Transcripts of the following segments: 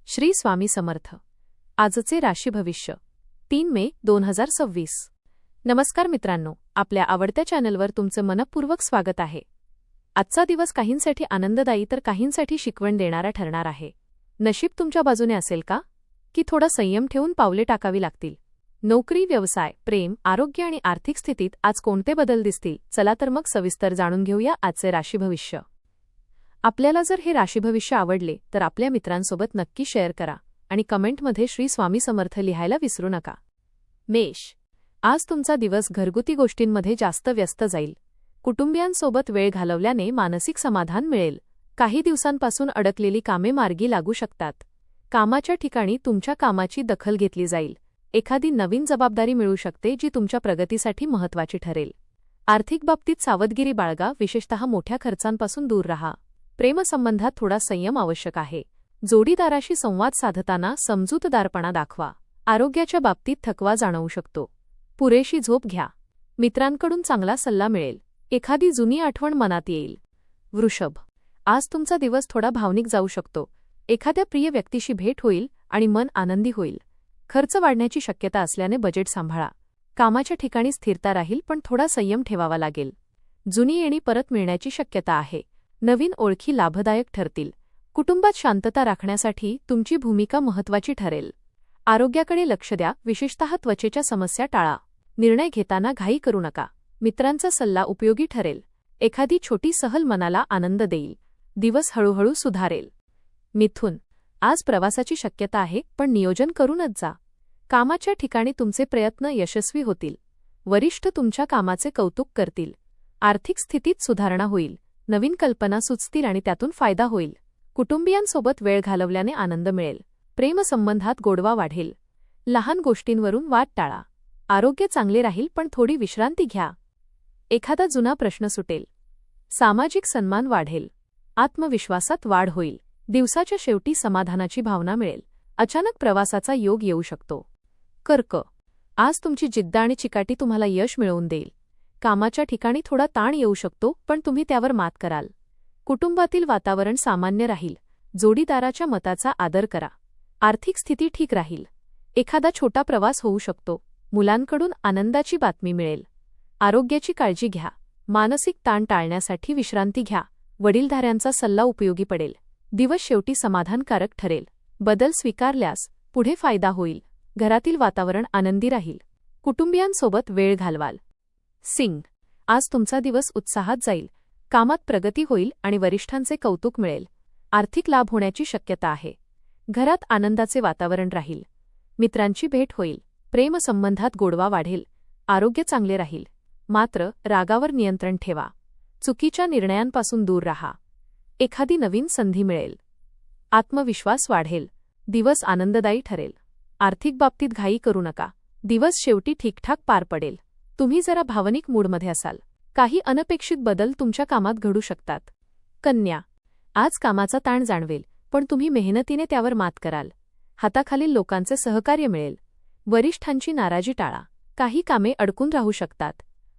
श्री स्वामी समर्थ. आजचे राशी भविष्य 3 मे 2026. नमस्कार मित्रांनो, आपल्या आवडत्या चॅनलवर तुमचे मनपूर्वक स्वागत आहे. आजचा दिवस काहींसाठी आनंददायी तर काहींसाठी शिकवण देणारा ठरणार आहे. नशीब तुमच्या बाजूने असेल का, की थोडा संयम ठेवून पावले टाकावी लागतील? नोकरी, व्यवसाय, प्रेम, आरोग्य आणि आर्थिक स्थितीत आज कोणते बदल दिसतील? चला तर मग सविस्तर जाणून घेऊया आजचे राशी भविष्य. आपल्याला जर हे राशी भविष्य आवडले तर आपल्या मित्रांसोबत नक्की शेअर करा आणि कमेंटमध्ये श्री स्वामी समर्थ लिहायला विसरू नका. मेष. आज तुमचा दिवस घरगुती गोष्टींमध्ये जास्त व्यस्त जाईल. कुटुंबियांसोबत वेळ घालवल्याने मानसिक समाधान मिळेल. काही दिवसांपासून अडकलेली कामे मार्गी लागू शकतात. कामाच्या ठिकाणी तुमच्या कामाची दखल घेतली जाईल. एखादी नवीन जबाबदारी मिळू शकते जी तुमच्या प्रगतीसाठी महत्त्वाची ठरेल. आर्थिक बाबतीत सावधगिरी बाळगा, विशेषतः मोठ्या खर्चांपासून दूर राहा. प्रेमसंबंधात थोडा संयम आवश्यक आहे. जोडीदाराशी संवाद साधताना समजूतदारपणा दाखवा. आरोग्याच्या बाबतीत थकवा जाणवू शकतो. पुरेशी झोप घ्या. मित्रांकडून चांगला सल्ला मिळेल. एखादी जुनी आठवण मनात येईल. वृषभ. आज तुमचा दिवस थोडा भावनिक जाऊ शकतो. एखाद्या प्रिय व्यक्तीशी भेट होईल आणि मन आनंदी होईल. खर्च वाढण्याची शक्यता असल्याने बजेट सांभाळा. कामाच्या ठिकाणी स्थिरता राहील, पण थोडा संयम ठेवावा लागेल. जुनी येणी परत मिळण्याची शक्यता आहे. नवीन ओळखी लाभदायक ठरतील. कुटुंबात शांतता राखण्यासाठी तुमची भूमिका महत्त्वाची ठरेल. आरोग्याकडे लक्ष द्या, विशेषतः त्वचेच्या समस्या टाळा. निर्णय घेताना घाई करू नका. मित्रांचा सल्ला उपयोगी ठरेल. एखादी छोटी सहल मनाला आनंद देईल. दिवस हळूहळू सुधारेल. मिथुन. आज प्रवासाची शक्यता आहे, पण नियोजन करूनच जा. कामाच्या ठिकाणी तुमचे प्रयत्न यशस्वी होतील. वरिष्ठ तुमच्या कामाचे कौतुक करतील. आर्थिक स्थितीत सुधारणा होईल. नवीन कल्पना सुचतील आणि त्यातून फायदा होईल. कुटुंबियांसोबत वेळ घालवल्याने आनंद मिळेल. प्रेमसंबंधात गोडवा वाढेल. लहान गोष्टींवरून वाद टाळा. आरोग्य चांगले राहील, पण थोडी विश्रांती घ्या. एखादा जुना प्रश्न सुटेल. सामाजिक सन्मान वाढेल. आत्मविश्वासात वाढ होईल. दिवसाच्या शेवटी समाधानाची भावना मिळेल. अचानक प्रवासाचा योग येऊ शकतो. कर्क. आज तुमची जिद्द आणि चिकाटी तुम्हाला यश मिळवून देईल. कामाच्या ठिकाणी थोडा ताण येऊ शकतो, पण तुम्ही त्यावर मात कराल. कुटुंबातील वातावरण सामान्य राहील. जोडीदाराच्या मताचा आदर करा. आर्थिक स्थिती ठीक राहील. एखादा छोटा प्रवास होऊ शकतो. मुलांकडून आनंदाची बातमी मिळेल. आरोग्याची काळजी घ्या. मानसिक ताण टाळण्यासाठी विश्रांती घ्या. वडीलधाऱ्यांचा सल्ला उपयोगी पडेल. दिवस शेवटी समाधानकारक ठरेल. बदल स्वीकारल्यास पुढे फायदा होईल. घरातील वातावरण आनंदी राहील. कुटुंबियांसोबत वेळ घालवाल. सिंग. आज तुमचा दिवस उत्साहात जाईल. कामात प्रगती होईल आणि वरिष्ठांचे कौतुक मिळेल. आर्थिक लाभ होण्याची शक्यता आहे. घरात आनंदाचे वातावरण राहील. मित्रांची भेट होईल. प्रेमसंबंधात गोडवा वाढेल. आरोग्य चांगले राहील. मात्र रागावर नियंत्रण ठेवा. चुकीच्या निर्णयांपासून दूर राहा. एखादी नवीन संधी मिळेल. आत्मविश्वास वाढेल. दिवस आनंददायी ठरेल. आर्थिक बाबतीत घाई करू नका. दिवस शेवटी ठीकठाक पार पडेल. तुम्ही जरा भावनिक मूडमध्ये असाल. काही अनपेक्षित बदल तुमच्या कामात घडू शकतात. कन्या. आज कामाचा ताण जाणवेल, पण तुम्ही मेहनतीने त्यावर मात कराल. हाताखालील लोकांचे सहकार्य मिळेल. वरिष्ठांची नाराजी टाळा. काही कामे अडकून राहू शकतात.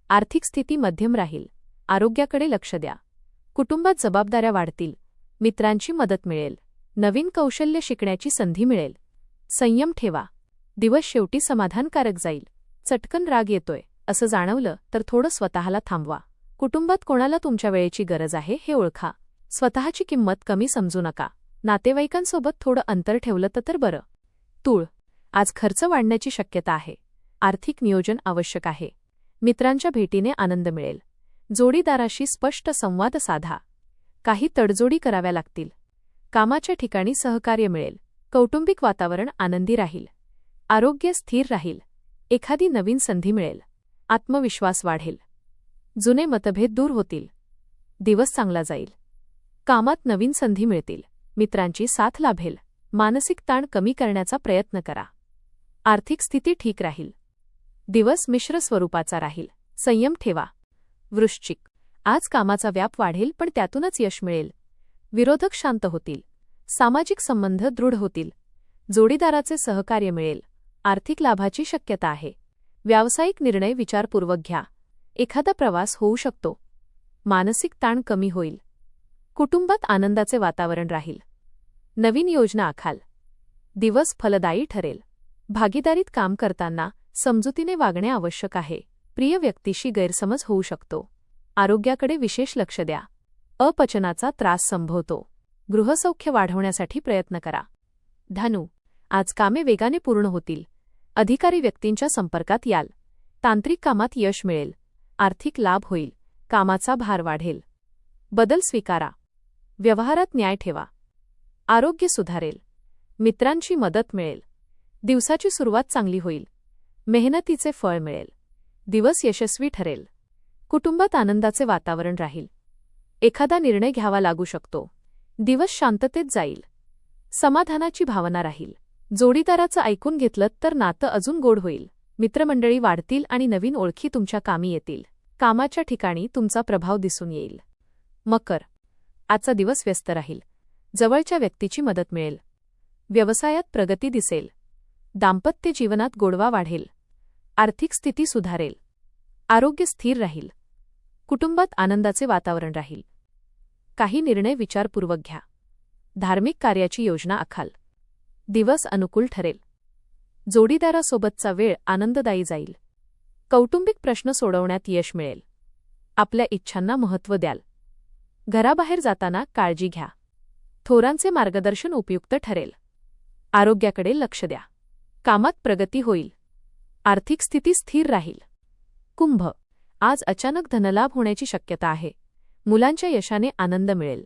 आर्थिक स्थिती मध्यम राहील. आरोग्याकडे लक्ष द्या. कुटुंबात जबाबदाऱ्या वाढतील. मित्रांची मदत मिळेल. नवीन कौशल्य शिकण्याची संधी मिळेल. संयम ठेवा. दिवस शेवटी समाधानकारक जाईल. चटकन राग येतोय असं जाणवलं तर थोडं स्वतःला थांबवा. कुटुंबात कोणाला तुमच्या वेळेची गरज आहे हे ओळखा. स्वतःची किंमत कमी समजू नका. नातेवाईकांसोबत थोडं अंतर ठेवलं तर बरं. तूळ. आज खर्च वाढण्याची शक्यता आहे. आर्थिक नियोजन आवश्यक आहे. मित्रांच्या भेटीने आनंद मिळेल. जोडीदाराशी स्पष्ट संवाद साधा. काही तडजोडी कराव्या लागतील. कामाच्या ठिकाणी सहकार्य मिळेल. कौटुंबिक वातावरण आनंदी राहील. आरोग्य स्थिर राहील. एखादी नवीन संधी मिळेल. आत्मविश्वास वाढेल. जुने मतभेद दूर होतील. दिवस चांगला जाईल. कामात नवीन संधी मिळतील. मित्रांची साथ लाभेल. मानसिक ताण कमी करण्याचा प्रयत्न करा. आर्थिक स्थिती ठीक राहील. दिवस मिश्र स्वरूपाचा राहील. संयम ठेवा. वृश्चिक. आज कामाचा व्याप वाढेल, पण त्यातूनच यश मिळेल. विरोधक शांत होतील. सामाजिक संबंध दृढ होतील. जोडीदाराचे सहकार्य मिळेल. आर्थिक लाभाची शक्यता आहे. व्यावसायिक निर्णय विचारपूर्वक घ्या. एखादा प्रवास होऊ शकतो. मानसिक ताण कमी होईल. कुटुंबात आनंदाचे वातावरण राहील. नवीन योजना आखाल. दिवस फलदायी ठरेल. भागीदारीत काम करताना समजुतीने वागणे आवश्यक आहे. प्रिय व्यक्तीशी गैरसमज होऊ शकतो. आरोग्याकडे विशेष लक्ष द्या. अपचनाचा त्रास संभवतो. गृहसौख्य वाढवण्यासाठी प्रयत्न करा. धनु, आज कामे वेगाने पूर्ण होतील. अधिकारी व्यक्तींच्या संपर्कात याल. तांत्रिक कामात यश मिळेल. आर्थिक लाभ होईल. कामाचा भार वाढेल. बदल स्वीकारा. व्यवहारात न्याय ठेवा. आरोग्य सुधारेल. मित्रांची मदत मिळेल. दिवसाची सुरुवात चांगली होईल. मेहनतीचे फळ मिळेल. दिवस यशस्वी ठरेल. कुटुंबात आनंदाचे वातावरण राहील. एखादा निर्णय घ्यावा लागू शकतो. दिवस शांततेत जाईल. समाधानाची भावना राहील. जोडीदाराचं ऐकून घेतलं तर नातं अजून गोड होईल. मित्रमंडळी वाढतील आणि नवीन ओळखी तुमच्या कामी येतील. कामाच्या ठिकाणी तुमचा प्रभाव दिसून येईल. मकर, आजचा दिवस व्यस्त राहील. जवळच्या व्यक्तीची मदत मिळेल. व्यवसायात प्रगती दिसेल. दाम्पत्य जीवनात गोडवा वाढेल. आर्थिक स्थिती सुधारेल. आरोग्य स्थिर राहील. कुटुंबात आनंदाचे वातावरण राहील. काही निर्णय विचारपूर्वक घ्या. धार्मिक कार्याची योजना आखाल. दिवस अनुकूल ठरेल. जोडीदारासोबतचा वेळ आनंददायी जाईल. कौटुंबिक प्रश्न सोडवण्यात यश मिळेल. आपल्या इच्छांना महत्त्व द्याल. घराबाहेर जाताना काळजी घ्या. थोरांचे मार्गदर्शन उपयुक्त ठरेल. आरोग्याकडे लक्ष द्या. कामात प्रगती होईल. आर्थिक स्थिती स्थिर राहील. कुंभ, आज अचानक धनलाभ होण्याची शक्यता आहे. मुलांच्या यशाने आनंद मिळेल.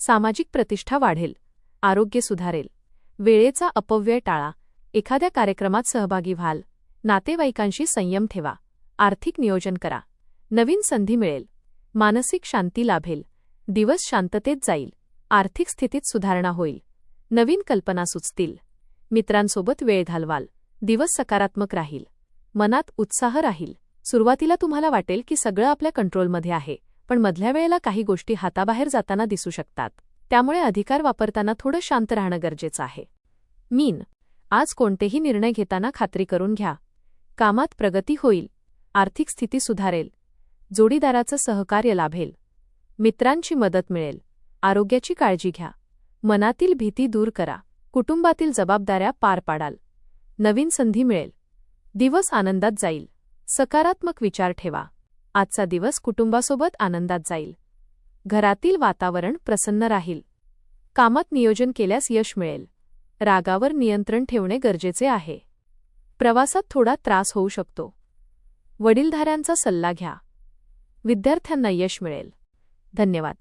सामाजिक प्रतिष्ठा वाढेल. आरोग्य सुधारेल. वेळेचा अपव्यय टाळा. एखाद्या कार्यक्रमात सहभागी व्हाल. नातेवाईकांशी संयम ठेवा. आर्थिक नियोजन करा. नवीन संधी मिळेल. मानसिक शांती लाभेल. दिवस शांततेत जाईल. आर्थिक स्थितीत सुधारणा होईल. नवीन कल्पना सुचतील. मित्रांसोबत वेळ घालवाल. दिवस सकारात्मक राहील. मनात उत्साह राहील. सुरुवातीला तुम्हाला वाटेल की सगळं आपल्या कंट्रोलमध्ये आहे, पण मधल्या वेळेला काही गोष्टी हाताबाहेर जाताना दिसू शकतात. त्यामुळे अधिकार वापरताना थोडं शांत राहणं गरजेचं आहे. मीन, आज कोणतेही निर्णय घेताना खात्री करून घ्या. कामात प्रगती होईल. आर्थिक स्थिती सुधारेल. जोडीदाराचं सहकार्य लाभेल. मित्रांची मदत मिळेल. आरोग्याची काळजी घ्या. मनातील भीती दूर करा. कुटुंबातील जबाबदाऱ्या पार पाडाल. नवीन संधी मिळेल. दिवस आनंदात जाईल. सकारात्मक विचार ठेवा. आजचा दिवस कुटुंबासोबत आनंदात जाईल. घरातील वातावरण प्रसन्न राहील. कामात नियोजन केल्यास यश मिळेल. रागावर नियंत्रण ठेवणे गरजेचे आहे. प्रवासात थोडा त्रास होऊ शकतो. वडीलधाऱ्यांचा सल्ला घ्या. विद्यार्थ्यांना यश मिळेल. धन्यवाद.